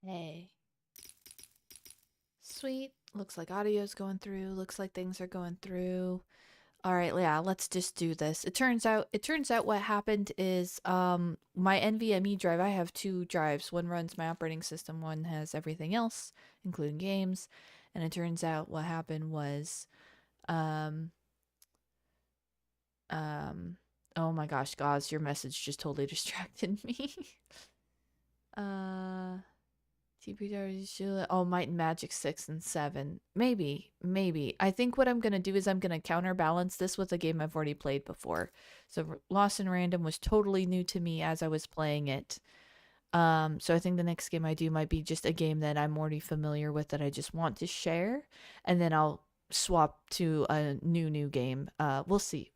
Hey. Sweet. Looks like audio's going through. Looks like things are going through. All right, yeah, let's just do this. It turns out what happened is my NVMe drive, I have two drives. One runs my operating system, one has everything else, including games. And it turns out what happened was um oh my gosh, Gauze, your message just totally distracted me. uh TPW, oh, Might and Magic 6 and 7. Maybe. I think what I'm going to do is I'm going to counterbalance this with a game I've already played before. So Lost in Random was totally new to me as I was playing it. So I think the next game I do might be just a game that I'm already familiar with that I just want to share. And then I'll swap to a new game. We'll see.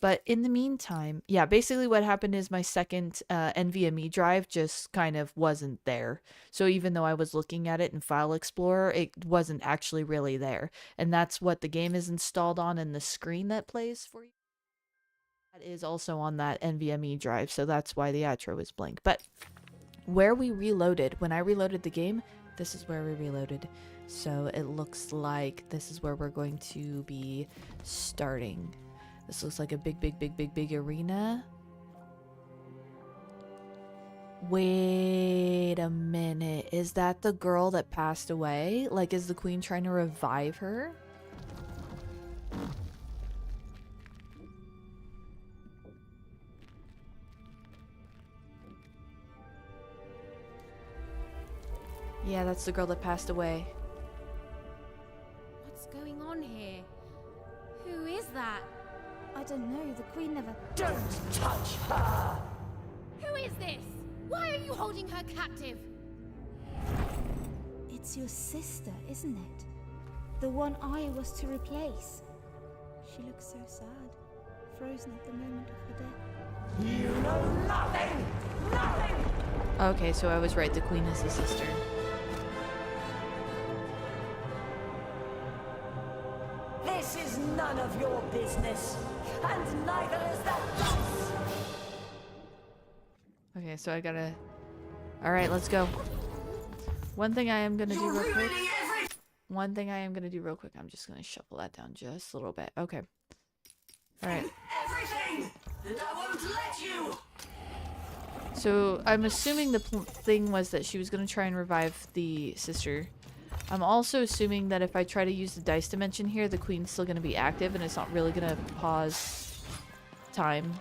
But in the meantime, yeah, basically what happened is my second NVMe drive just kind of wasn't there. So even though I was looking at it in File Explorer, it wasn't actually really there. And that's what the game is installed on, and the screen that plays for you, that is also on that NVMe drive. So that's why the outro is blank. But where we reloaded, when I reloaded the game, this is where we reloaded. So it looks like this is where we're going to be starting. This looks like a big arena. Wait a minute. Is that the girl that passed away? Like, is the queen trying to revive her? Yeah, that's the girl that passed away. What's going on here? Who is that? I don't know, the Queen never... Don't touch her! Who is this? Why are you holding her captive? It's your sister, isn't it? The one I was to replace. She looks so sad, frozen at the moment of her death. You know nothing! Nothing! Okay, so I was right. The queen is the sister. This is none of your business, and neither is that dice! Okay, so I gotta... Alright, let's go. One thing I am gonna do real quick. One thing I am gonna do real quick. I'm just gonna shuffle that down just a little bit. Okay. Alright. Everything! And I won't let you! So I'm assuming the thing was that she was gonna try and revive the sister. I'm also assuming that if I try to use the dice dimension here, the queen's still gonna be active and it's not really gonna pause time.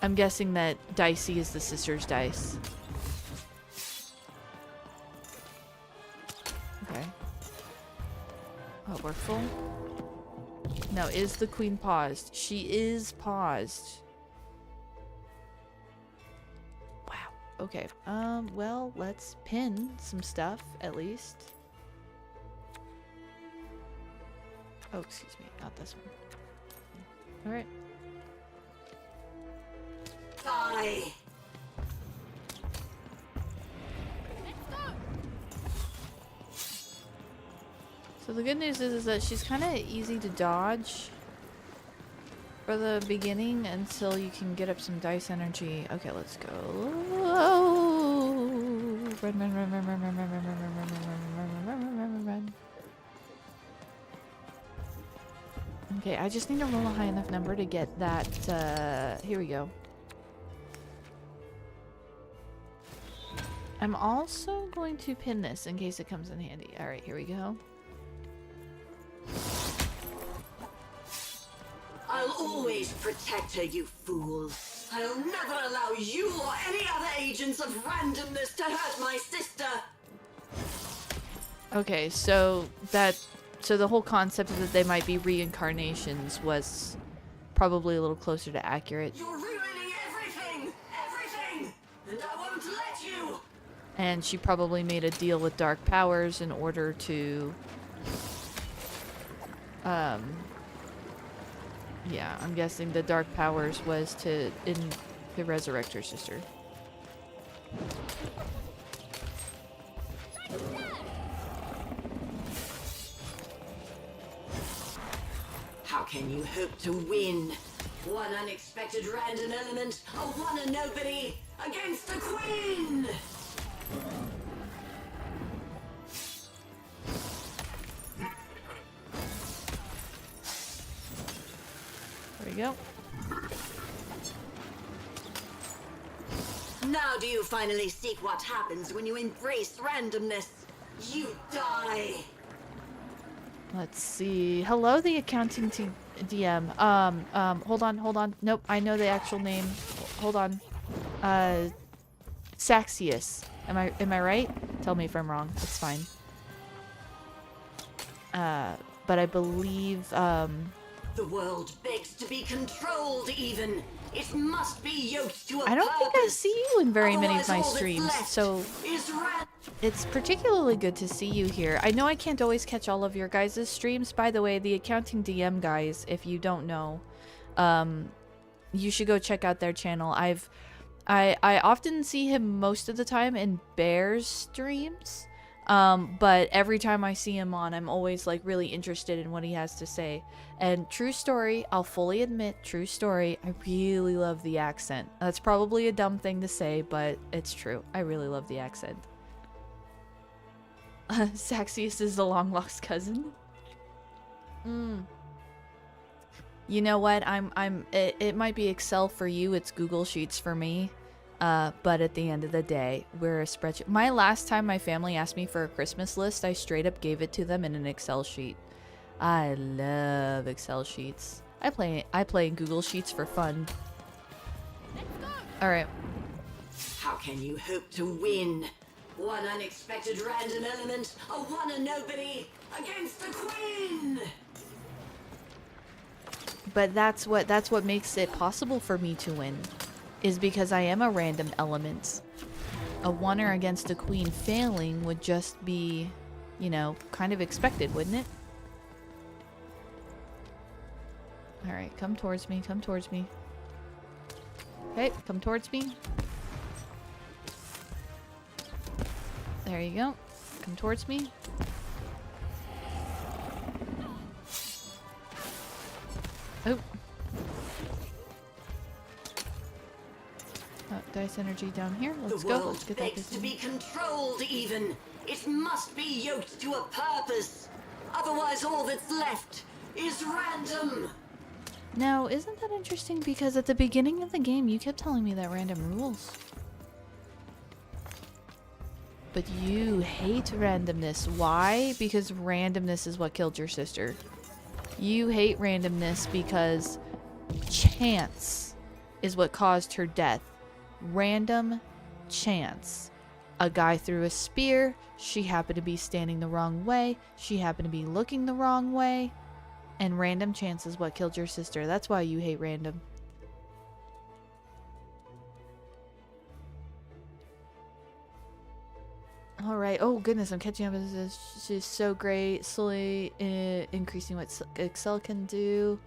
I'm guessing that Dicey is the sister's dice. Okay. Oh, we're full? Now, is the queen paused? She is paused. Wow. Okay. Well, let's pin some stuff, at least. Oh, excuse me. Not this one. Alright. Die! So the good news is that she's kind of easy to dodge for the beginning until you can get up some dice energy. Okay, let's go. Oh! Run. Okay, I just need to roll a high enough number to get that, here we go. I'm also going to pin this in case it comes in handy. Alright, here we go. I'll always protect her, you fool. I'll never allow you or any other agents of randomness to hurt my sister. Okay, so the whole concept that they might be reincarnations was probably a little closer to accurate. You're ruining everything! Everything! And I won't let you! And she probably made a deal with dark powers in order to yeah, I'm guessing the dark powers was to resurrect her sister. How can you hope to win? One unexpected random element, a one and nobody, against the queen! There we go. Now do you finally seek what happens when you embrace randomness? You die! Let's see. Hello, the accounting DM. Hold on. Nope, I know the actual name. Hold on. Saxius. Am I right? Tell me if I'm wrong. It's fine. But I believe, The world begs to be controlled even. It must be yoked to a I don't think I purpose. see you in very many of Otherwise, my all that's streams, left so is it's particularly good to see you here. I know I can't always catch all of your guys' streams. By the way, the accounting DM guys, if you don't know, you should go check out their channel. I often see him most of the time in Bear's streams. But every time I see him on, I'm always like really interested in what he has to say. And true story, I'll fully admit, true story, I really love the accent. That's probably a dumb thing to say, but it's true. I really love the accent. Saxius is the long lost cousin. You know what? It might be Excel for you, it's Google Sheets for me. But at the end of the day, we're a spreadsheet. My last time my family asked me for a Christmas list, I straight up gave it to them in an Excel sheet. I love Excel sheets. I play in Google Sheets for fun. All right. How can you hope to win? One unexpected random element, a one and nobody, against the queen! But that's what makes it possible for me to win, is because I am a random element. A oneer against a queen failing would just be, you know, kind of expected, wouldn't it? Alright, come towards me, come towards me. Okay, come towards me. There you go. Come towards me. Oh. Dice energy down here. Let's The go. world Let's get that begs dice to be energy. controlled even. It must be yoked to a purpose. Otherwise all that's left is random. Now, isn't that interesting? Because at the beginning of the game, you kept telling me that random rules. But you hate randomness. Why? Because randomness is what killed your sister. You hate randomness because chance is what caused her death. Random chance. A guy threw a spear. She happened to be standing the wrong way. She happened to be looking the wrong way. And random chance is what killed your sister. That's why you hate random. All right. Oh goodness, I'm catching up. This is so great. Slowly increasing what Excel can do.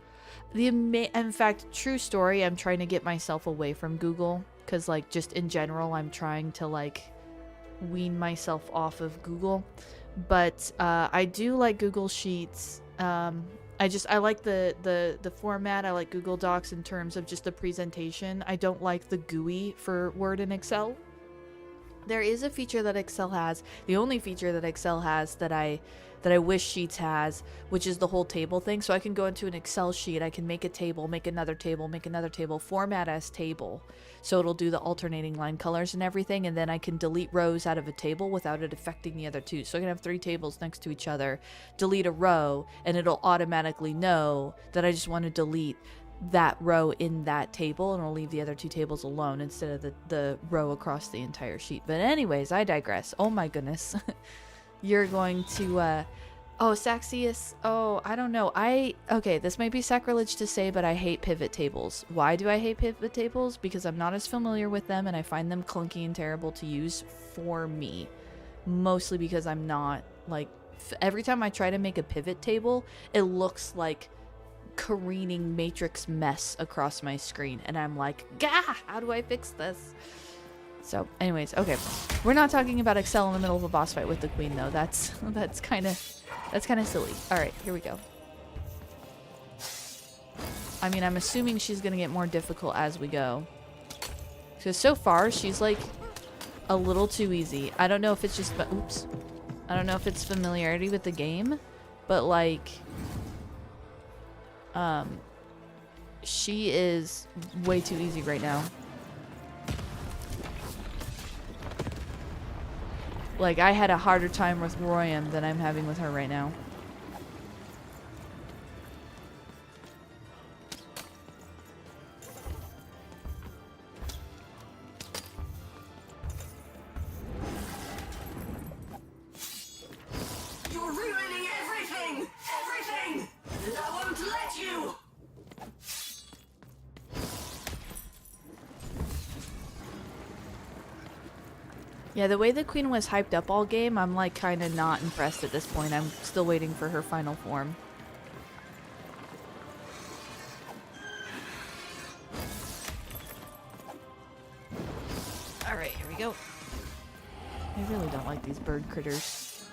In fact, true story. I'm trying to get myself away from Google because, like, just in general, I'm trying to like wean myself off of Google. But I do like Google Sheets. I like the format. I like Google Docs in terms of just the presentation. I don't like the GUI for Word and Excel. There is a feature that Excel has, the only feature that Excel has that I wish Sheets has, which is the whole table thing. So I can go into an Excel sheet, I can make a table, make another table, make another table, format as table. So it'll do the alternating line colors and everything, and then I can delete rows out of a table without it affecting the other two. So I can have 3 tables next to each other, delete a row, and it'll automatically know that I just want to delete that row in that table, and I'll leave the other 2 tables alone instead of the row across the entire sheet. But anyways, I digress. Oh my goodness. You're going to oh, Saxius. Oh, I don't know. Okay, this might be sacrilege to say, but I hate pivot tables. Why do I hate pivot tables? Because I'm not as familiar with them and I find them clunky and terrible to use for me. Mostly because I'm not like every time I try to make a pivot table, it looks like careening matrix mess across my screen, and I'm like, gah, how do I fix this? So anyways, okay, we're not talking about Excel in the middle of a boss fight with the queen though. That's kind of silly. All right, here we go. I mean, I'm assuming she's gonna get more difficult as we go. Because so far, she's like a little too easy. I don't know if it's just, oops. I don't know if it's familiarity with the game, but like, she is way too easy right now. Like, I had a harder time with Royam than I'm having with her right now. You're ruining everything! Everything! And I won't let you! Yeah, the way the queen was hyped up all game, I'm like kind of not impressed at this point. I'm still waiting for her final form. Alright, here we go. I really don't like these bird critters.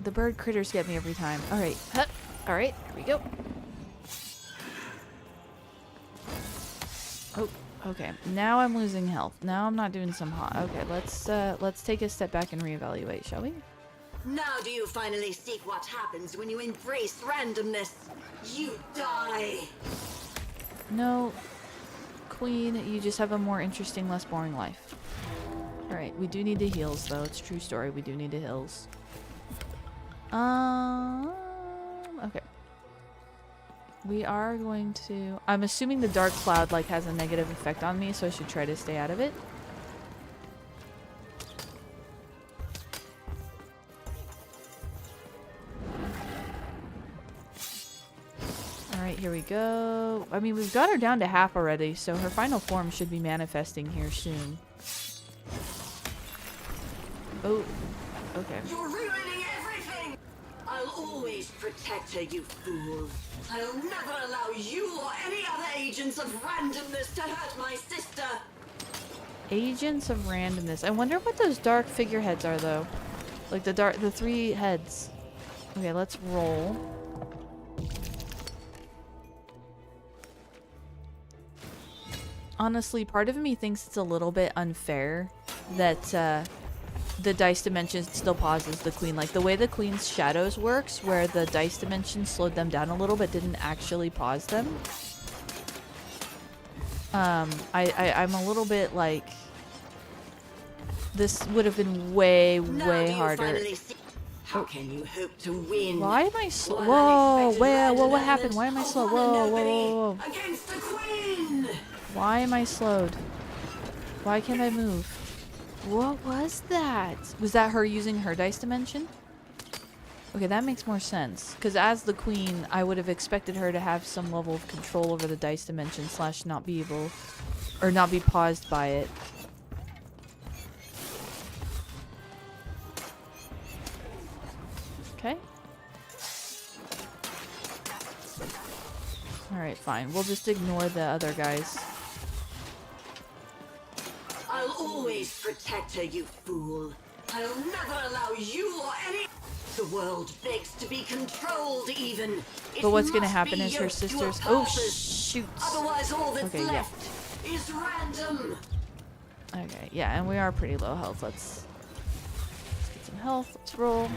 The bird critters get me every time. Alright, alright, here we go. Oh. Okay, now I'm losing health. Now I'm not doing some hot. Okay, let's take a step back and reevaluate, shall we? Now do you finally see what happens when you embrace randomness? You die! No, Queen, you just have a more interesting, less boring life. Alright, we do need the heals, though. It's a true story. We do need the heals. Okay. We are going to... I'm assuming the dark cloud, like, has a negative effect on me, so I should try to stay out of it. Alright, here we go. I mean, we've got her down to half already, so her final form should be manifesting here soon. Oh, okay. You're ruining everything! I'll always protect her, you fool. I'll never allow you or any other agents of randomness to hurt my sister. Agents of randomness. I wonder what those dark figureheads are, though. Like the three heads. Okay, let's roll. Honestly, part of me thinks it's a little bit unfair that the dice dimension still pauses the queen. Like the way the queen's shadows works, where the dice dimension slowed them down a little but didn't actually pause them. I'm a little bit like, this would have been way harder. How can you hope to win? Why am I slow? Whoa, what happened? Why am I slow? Whoa. Against the queen. Why am I slowed? Why can't I move? What was that? Was that her using her dice dimension? Okay, that makes more sense. Because as the queen, I would have expected her to have some level of control over the dice dimension / not be able... or not be paused by it. Okay. Alright, fine. We'll just ignore the other guys. I'll always protect her, you fool. I'll never allow you or any... The world begs to be controlled, even. But what's gonna happen is her sisters... Oh, shoot. Otherwise, all that's Okay, yeah. left is random. Okay, yeah, and we are pretty low health. Let's get some health. Let's roll.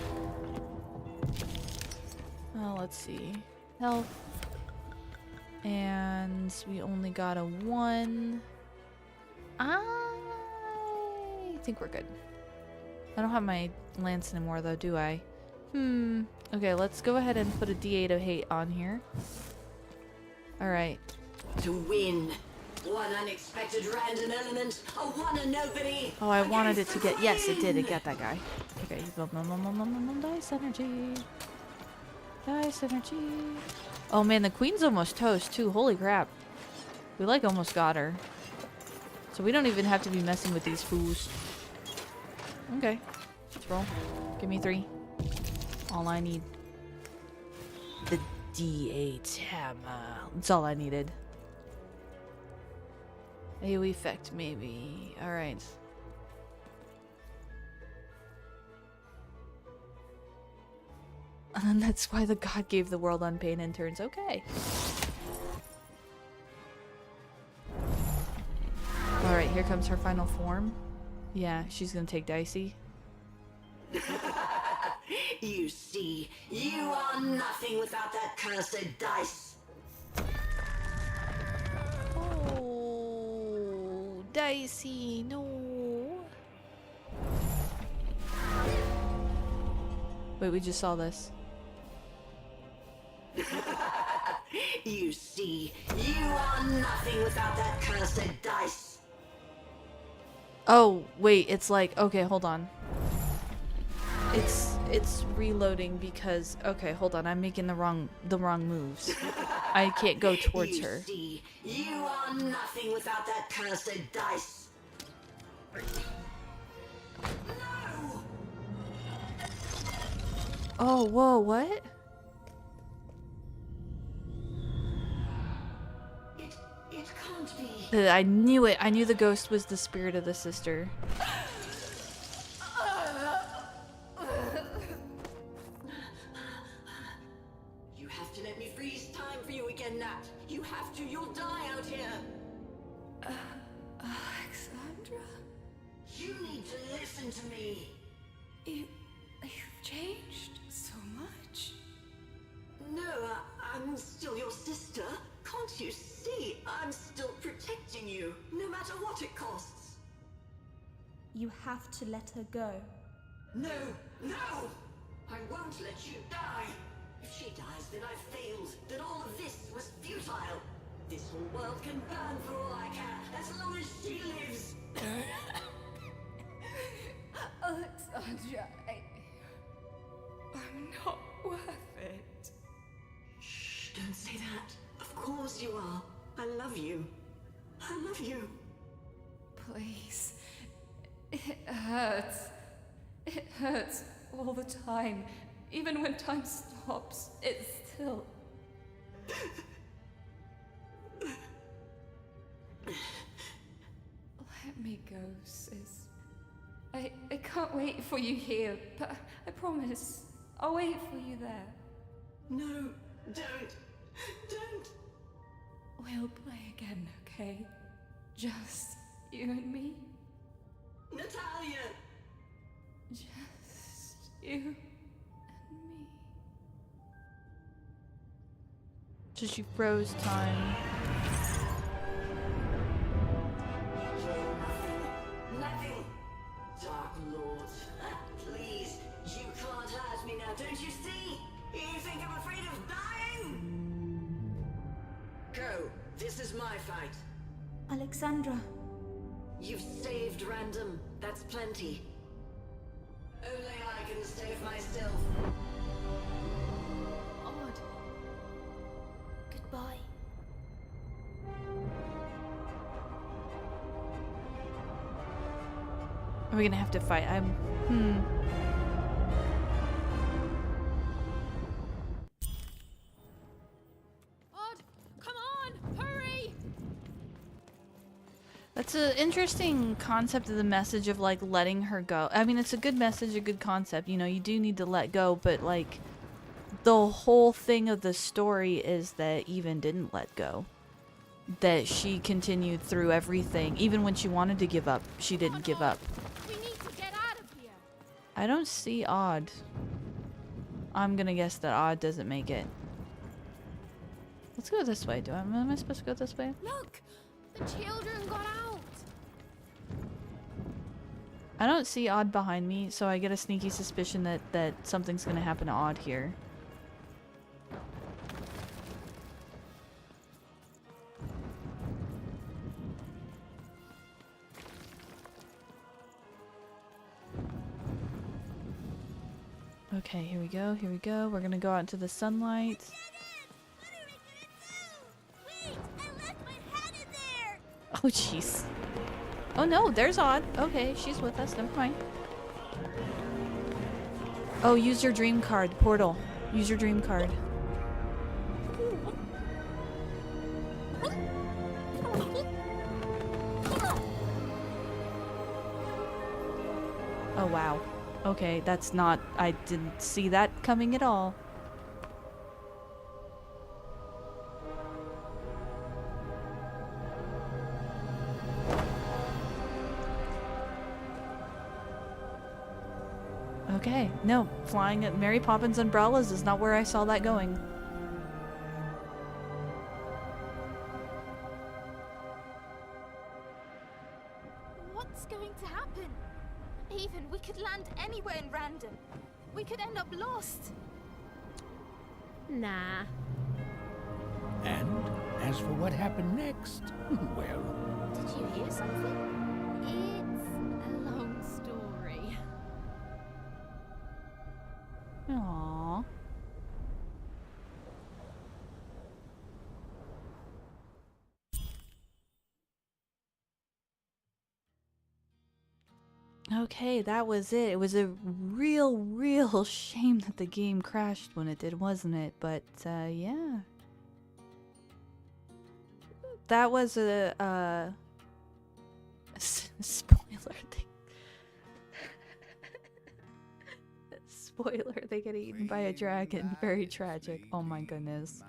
Let's see. Health. And we only got a 1. I think we're good. I don't have my lance anymore, though, do I? Okay, let's go ahead and put a D8 of hate on here. Alright. To win. One unexpected random element, a one and nobody. Oh, I wanted it against to the get... Yes, it did. It queen. got that guy. Okay. Dice energy. Dice energy. Oh, man, the queen's almost toast, too. Holy crap. We, like, almost got her. So we don't even have to be messing with these fools. Okay. Let's roll. Give me 3. All I need. The D8 hammer. That's all I needed. AoE effect, maybe. Alright. And that's why the god gave the world unpaid interns. Okay. Alright, here comes her final form. Yeah, she's gonna take Dicey. You see, you are nothing without that cursed dice. Oh, Dicey, no. Wait, we just saw this. You see, you are nothing without that cursed dice. Oh, wait, it's like, okay, hold on. It's reloading because, okay, hold on, I'm making the wrong moves. I can't go towards her. You see, you are nothing without that cursed dice. No! Oh, whoa, what? It can't be. I knew it. I knew the ghost was the spirit of the sister. You have to let me freeze time for you again, Nat. You have to. You'll die out here. Alexandra? You need to listen to me. You've changed so much. No, I'm still your sister. Can't you see? I'm still protecting you, no matter what it costs. You have to let her go. No, no! I won't let you die. If she dies, then I've failed. Then all of this was futile. This whole world can burn for all I care, as long as she lives. Alexandra, I'm not worth it. Shh, don't say that. Of course you are. I love you. I love you. Please. It hurts. It hurts all the time. Even when time stops, it still... Let me go, sis. I can't wait for you here, but I promise I'll wait for you there. No, don't. Don't. We'll play again, okay? Just you and me. Natalia! Just you and me. So she froze time. Nothing. Dark Lord. Please, you can't hurt me now, don't you see? You think I'm afraid of dying? Go. This is my fight. Alexandra. You've saved Random. That's plenty. Only I can save myself. Odd. Goodbye. Are we gonna have to fight? Odd, come on, hurry! That's an interesting concept of the message of like letting her go. I mean, it's a good message, a good concept. You know, you do need to let go, but like the whole thing of the story is that Even didn't let go. That she continued through everything. Even when she wanted to give up, she didn't give up. We need to get out of here. I don't see Odd. I'm gonna guess that Odd doesn't make it. Let's go this way. Am I supposed to go this way? Look, the children got out. I don't see Odd behind me, so I get a sneaky suspicion that something's gonna happen to Odd here. Okay, here we go, here we go. We're gonna go out into the sunlight. Oh, jeez. Oh no, there's Odd. Okay, she's with us. Never mind. Oh, use your dream card. Portal. Use your dream card. Oh, wow. Okay, that's not... I didn't see that coming at all. Okay, no, flying at Mary Poppins umbrellas is not where I saw that going. What's going to happen? Even we could land anywhere in random. We could end up lost. Nah. And as for what happened next, well, Did you hear something? It's a long story. Aww. Okay, that was it. It was a real shame that the game crashed when it did, wasn't it? But, yeah. That was a, spoiler thing. Spoiler, they get eaten by a dragon. Very tragic. Oh my goodness.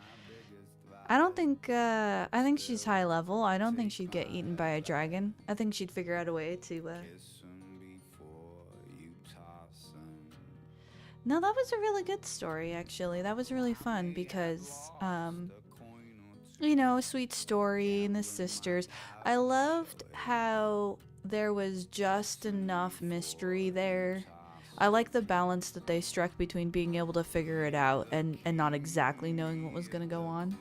I don't think, I think she's high level. I don't think she'd get eaten by a dragon. I think she'd figure out a way to, No, that was a really good story, actually. That was really fun because, you know, a sweet story and the sisters. I loved how there was just enough mystery there. I like the balance that they struck between being able to figure it out and not exactly knowing what was going to go on.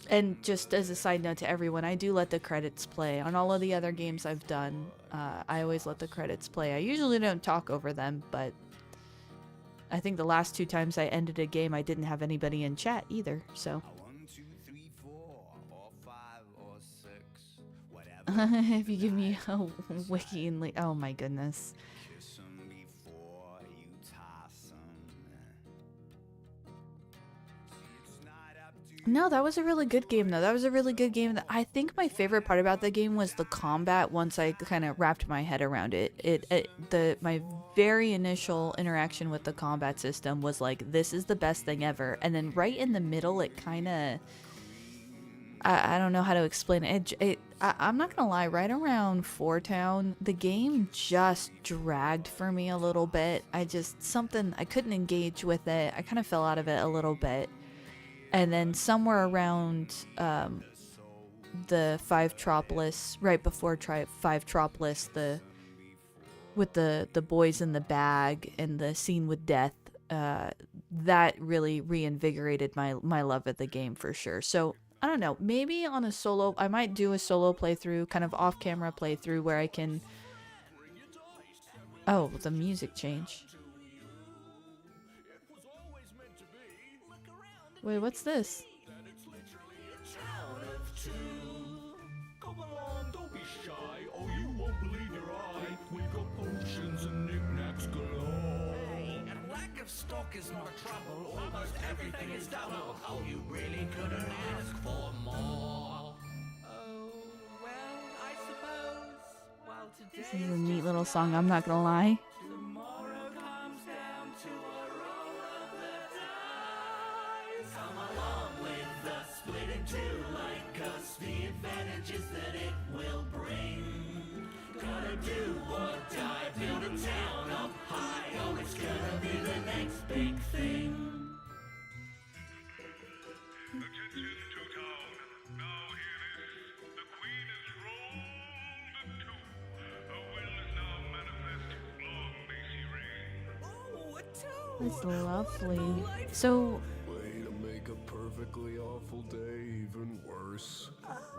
And just as a side note to everyone, I do let the credits play. On all of the other games I've done, I always let the credits play. I usually don't talk over them, but I think the last 2 times I ended a game, I didn't have anybody in chat either, so. 1, 2, 3, 4, or 5 or 6, If you give me a wiki and oh my goodness. kiss 'em before you toss 'em. It's not up to No, that was a really good game though. That was a really good game. I think my favorite part about the game was the combat once I kind of wrapped my head around it. My very initial interaction with the combat system was like, this is the best thing ever. And then right in the middle, it kind of, I don't know how to explain it. I'm not gonna lie, right around Four Town, the game just dragged for me a little bit. I couldn't engage with it. I kind of fell out of it a little bit. And then somewhere around the Five Tropolis, right before Five Tropolis, with the boys in the bag and the scene with Death, that really reinvigorated my love of the game for sure. So I don't know, maybe on a solo, I might do a solo playthrough, kind of off-camera playthrough where I can. Oh, the music change. Wait, what's this? Come along, don't be shy. Oh, you won't believe your eye. We got potions and knickknacks galore. Hey, and lack of stock is not trouble. Almost everything is double. Oh, you really couldn't ask for more. Oh, well, I suppose. Well, This today is a neat little song, I'm not gonna lie. tomorrow comes down to a roll of the dice. Come along with the split in two like us. The advantages that it will bring. Gotta do or die, build a town up high. Oh, it's gonna be the next big thing. Attention to town. Now hear this. The queen is rolled in two. Her will is now manifest. Long may she reign. Oh, a toad! That's lovely. So, Way to make a perfectly awful day even worse.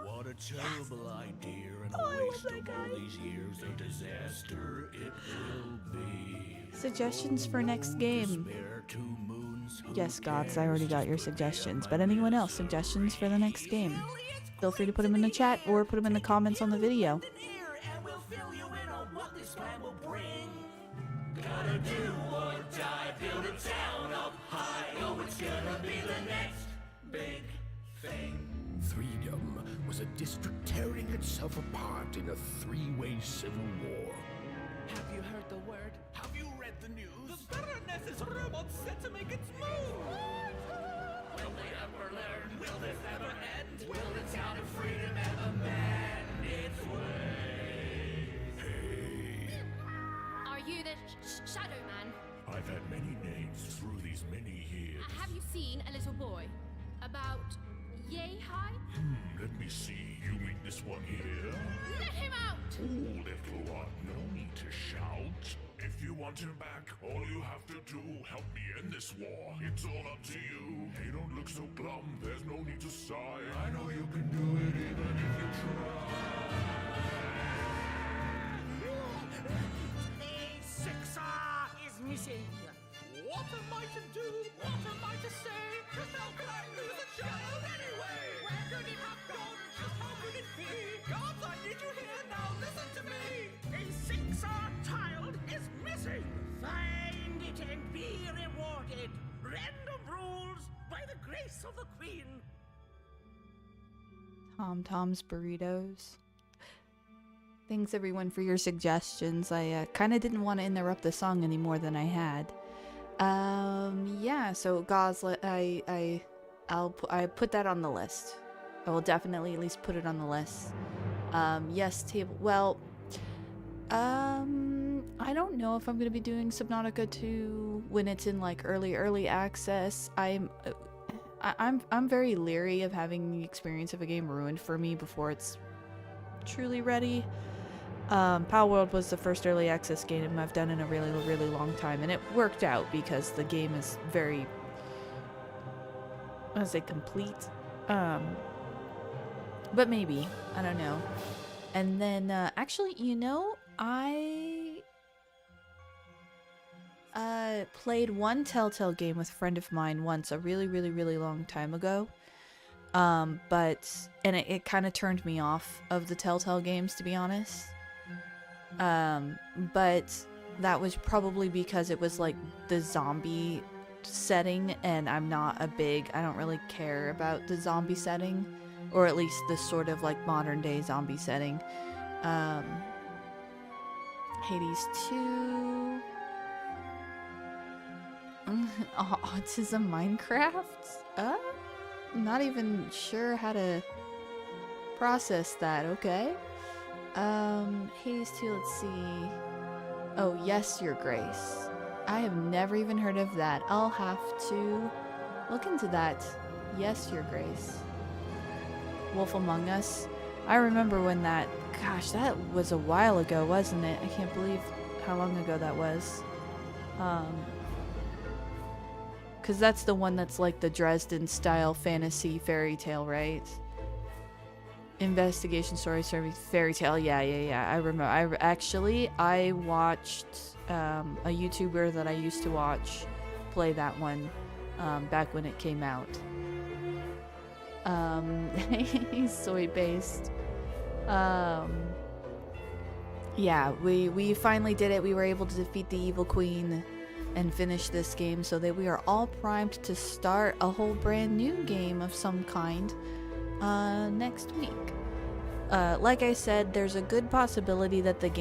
What a terrible idea and a waste of all these years. A disaster it will be. suggestions for next game. Spare 2 moons. Who Yes, gods, I cares? already got your suggestions. But anyone else, suggestions for the next game? Feel free to put them in the chat or put them in the comments on the video. Here, and we'll fill you in on what this plan will bring. Gotta do or die, build a town up high. Oh, it's gonna be the next big thing. Freedom was a district tearing itself apart in a 3-way civil war. Have you heard the word? Have you read the news? The Baroness's robot's set to make its move! Will they ever learn? Will this ever end? Will the town of freedom ever mend its way? Hey, Shadow Man, I've had many names through these many years. have you seen a little boy? About yay high? Let me see. You mean this one here? Let him out! Oh, little one, no need to shout. If you want him back, all you have to do, help me end this war. It's all up to you. Hey, don't look so glum. There's no need to sigh. I know you can do it even if you try. A sixer is missing. What am I to do? What am I to say? Just how could I lose a child anyway? Where could it have gone? Just how could it be? Gods, I need you here now. Listen to me. A sixer child is missing. Find it and be rewarded. Random rules by the grace of the Queen. Tom's Burritos. Thanks everyone for your suggestions. I kind of didn't want to interrupt the song any more than I had. Yeah, so Goslet, I put that on the list. I will definitely at least put it on the list. Yes, table. Well, I don't know if I'm gonna be doing Subnautica 2 when it's in like early access. I'm very leery of having the experience of a game ruined for me before it's truly ready. Palworld was the first early access game I've done in a really long time, and it worked out because the game is very, I want to say, complete. But maybe, I don't know. And then actually, you know, I played one Telltale game with a friend of mine once, a really long time ago. But it kind of turned me off of the Telltale games, to be honest. But that was probably because it was like the zombie setting, and I don't really care about the zombie setting, or at least the sort of like modern day zombie setting. Hades 2. Autism Minecraft? Not even sure how to process that, okay. Hades 2, let's see. Oh, Yes, Your Grace. I have never even heard of that. I'll have to look into that. Yes, Your Grace. Wolf Among Us. I remember when that, gosh, that was a while ago, wasn't it? I can't believe how long ago that was. Because that's the one that's like the Dresden-style fantasy fairy tale, right? Investigation story fairy tale. Yeah. I remember. I watched a YouTuber that I used to watch play that one back when it came out. He's soy based. Yeah, we finally did it. We were able to defeat the evil queen and finish this game, so that we are all primed to start a whole brand new game of some kind next week. Like I said, there's a good possibility that the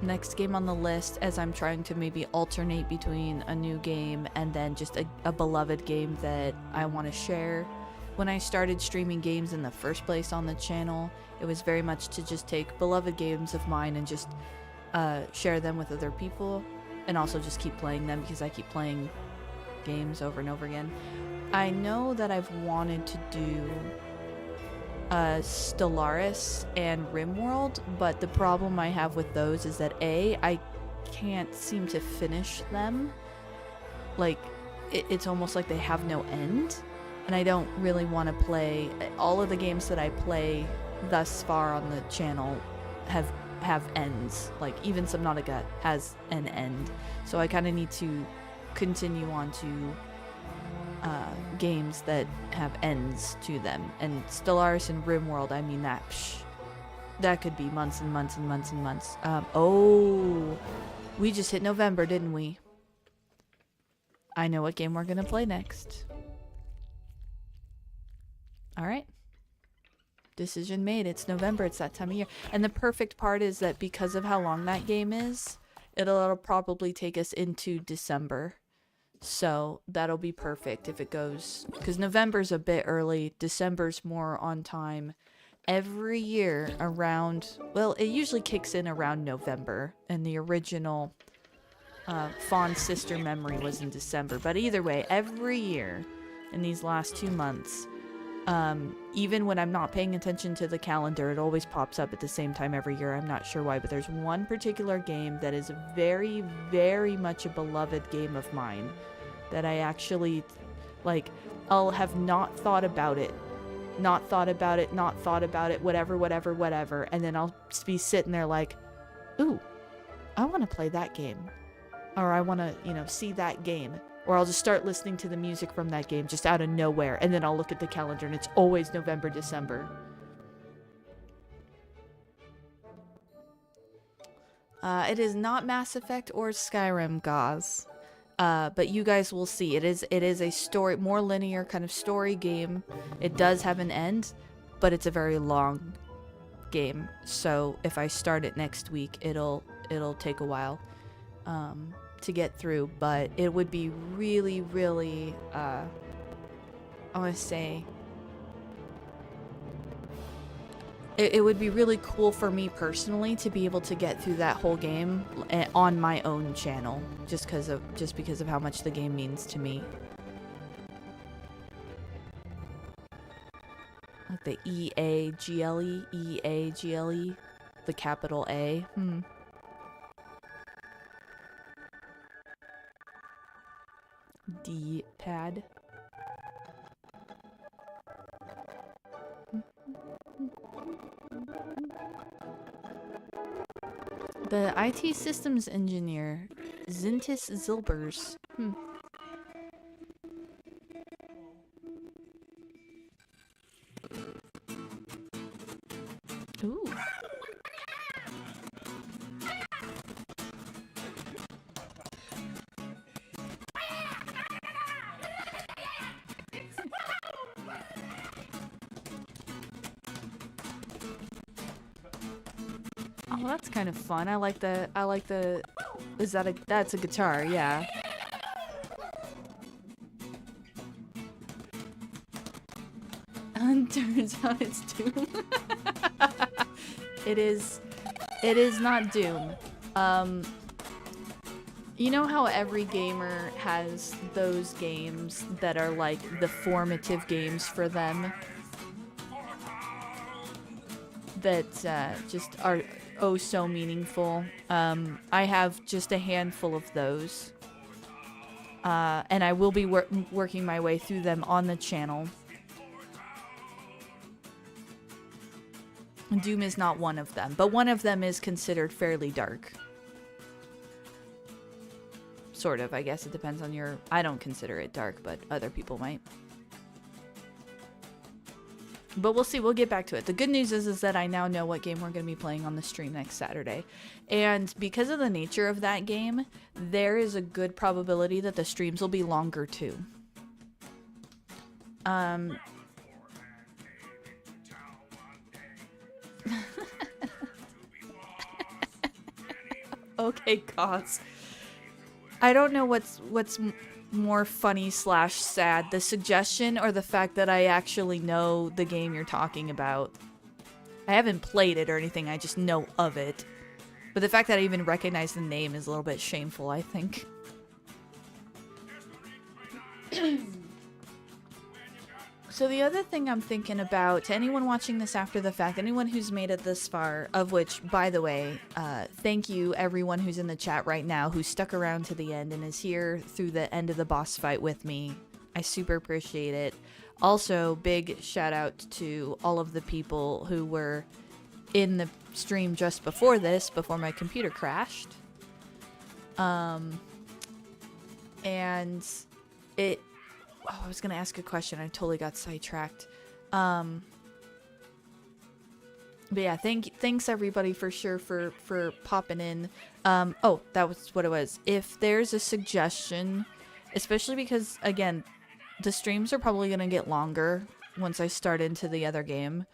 next game on the list, as I'm trying to maybe alternate between a new game and then just a beloved game that I want to share. When I started streaming games in the first place on the channel, it was very much to just take beloved games of mine and just share them with other people, and also just keep playing them because I keep playing games over and over again. I know that I've wanted to do Stellaris and RimWorld, but the problem I have with those is that I can't seem to finish them. Like, it's almost like they have no end, and I don't really want to play. All of the games that I play thus far on the channel have ends. Like, even Subnautica has an end, so I kind of need to continue on to games that have ends to them. And Stellaris and RimWorld, I mean, that could be months and months and months and months. Oh, we just hit November, didn't we? I know what game we're gonna play next. All right. Decision made. It's November. It's that time of year. And the perfect part is that because of how long that game is, it'll probably take us into December. So that'll be perfect if it goes, because November's a bit early, December's more on time. Every year around, well, it usually kicks in around November, and the original fond sister memory was in December. But either way, every year in these last 2 months, even when I'm not paying attention to the calendar, it always pops up at the same time every year. I'm not sure why, but there's one particular game that is very, very much a beloved game of mine that I actually, like, I'll have not thought about it, whatever, and then I'll be sitting there like, ooh, I want to play that game. Or I want to, see that game. Or I'll just start listening to the music from that game just out of nowhere. And then I'll look at the calendar and it's always November, December. It is not Mass Effect or Skyrim, Gauze. But you guys will see. It is a story, more linear kind of story game. It does have an end, but it's a very long game. So if I start it next week, it'll take a while. To get through, but it would be really, really, I want to say, it would be really cool for me personally to be able to get through that whole game on my own channel, just because of how much the game means to me. Like the EAGLE, the capital A. D-pad. The IT systems engineer, Zintis Zilbers. Ooh. Oh, that's kind of fun. I like the, that's a guitar, yeah. And turns out it's Doom. It is not Doom. You know how every gamer has those games that are like the formative games for them? That just are oh so meaningful. I have just a handful of those. And I will be working my way through them on the channel. Doom is not one of them, but one of them is considered fairly dark. Sort of, I guess it depends on your... I don't consider it dark, but other people might. But we'll see, we'll get back to it. The good news is that I now know what game we're going to be playing on the stream next Saturday. And because of the nature of that game, there is a good probability that the streams will be longer too. Okay, Cos. I don't know what's more funny / sad, the suggestion or the fact that I actually know the game you're talking about. I haven't played it or anything, I just know of it. But the fact that I even recognize the name is a little bit shameful, I think. So the other thing I'm thinking about, to anyone watching this after the fact, anyone who's made it this far, of which, by the way, thank you everyone who's in the chat right now who stuck around to the end and is here through the end of the boss fight with me. I super appreciate it. Also, big shout out to all of the people who were in the stream just before this, before my computer crashed. And it... Oh, I was going to ask a question. I totally got sidetracked. But yeah, thanks everybody for sure for popping in. Oh, that was what it was. If there's a suggestion, especially because, again, the streams are probably going to get longer once I start into the other game.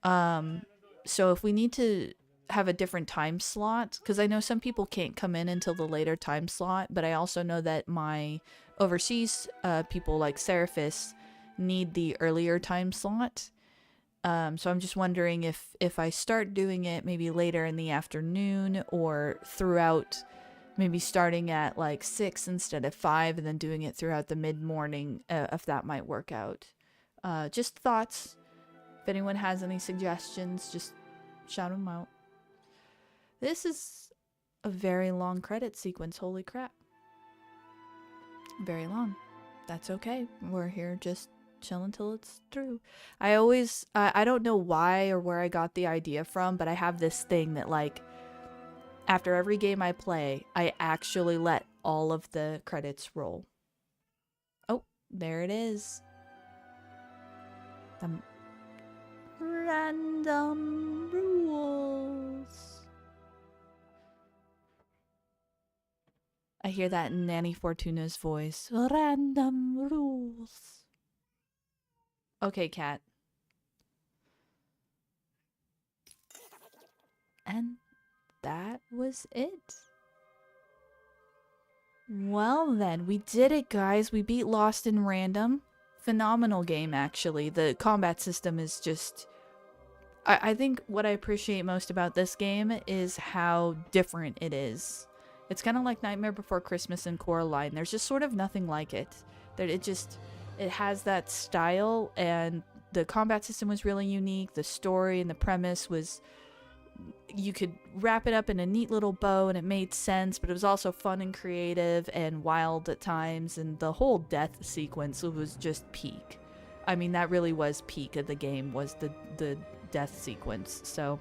So if we need to have a different time slot, because I know some people can't come in until the later time slot, but I also know that my overseas people like Seraphis need the earlier time slot. So I'm just wondering if I start doing it maybe later in the afternoon or throughout maybe starting at like 6 instead of 5 and then doing it throughout the mid-morning, if that might work out. Just thoughts. If anyone has any suggestions, just shout them out. This is a very long credit sequence. Holy crap. Very long. That's okay. We're here just chill until it's through. I always, I don't know why or where I got the idea from, but I have this thing that like, after every game I play, I actually let all of the credits roll. Oh, there it is. The random rules. I hear that in Nanny Fortuna's voice. Random rules. Okay, cat. And that was it. Well then, we did it, guys. We beat Lost in Random. Phenomenal game, actually. The combat system is just... I think what I appreciate most about this game is how different it is. It's kind of like Nightmare Before Christmas and Coraline. There's just sort of nothing like it. It has that style, and the combat system was really unique. The story and the premise was... You could wrap it up in a neat little bow and it made sense, but it was also fun and creative and wild at times, and the whole death sequence was just peak. I mean, that really was peak of the game, was the death sequence. So,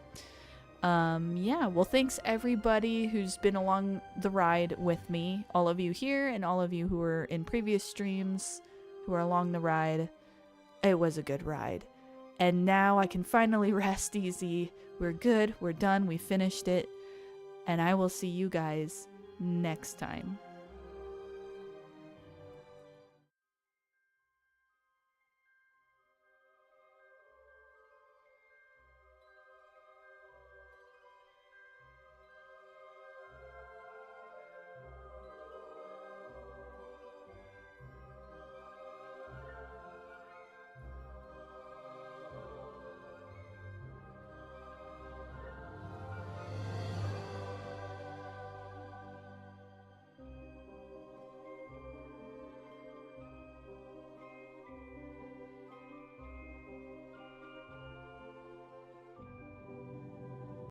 yeah, well, thanks everybody who's been along the ride with me, all of you here and all of you who were in previous streams who are along the ride. It was a good ride. And now I can finally rest easy. We're good, we're done, we finished it, and I will see you guys next time.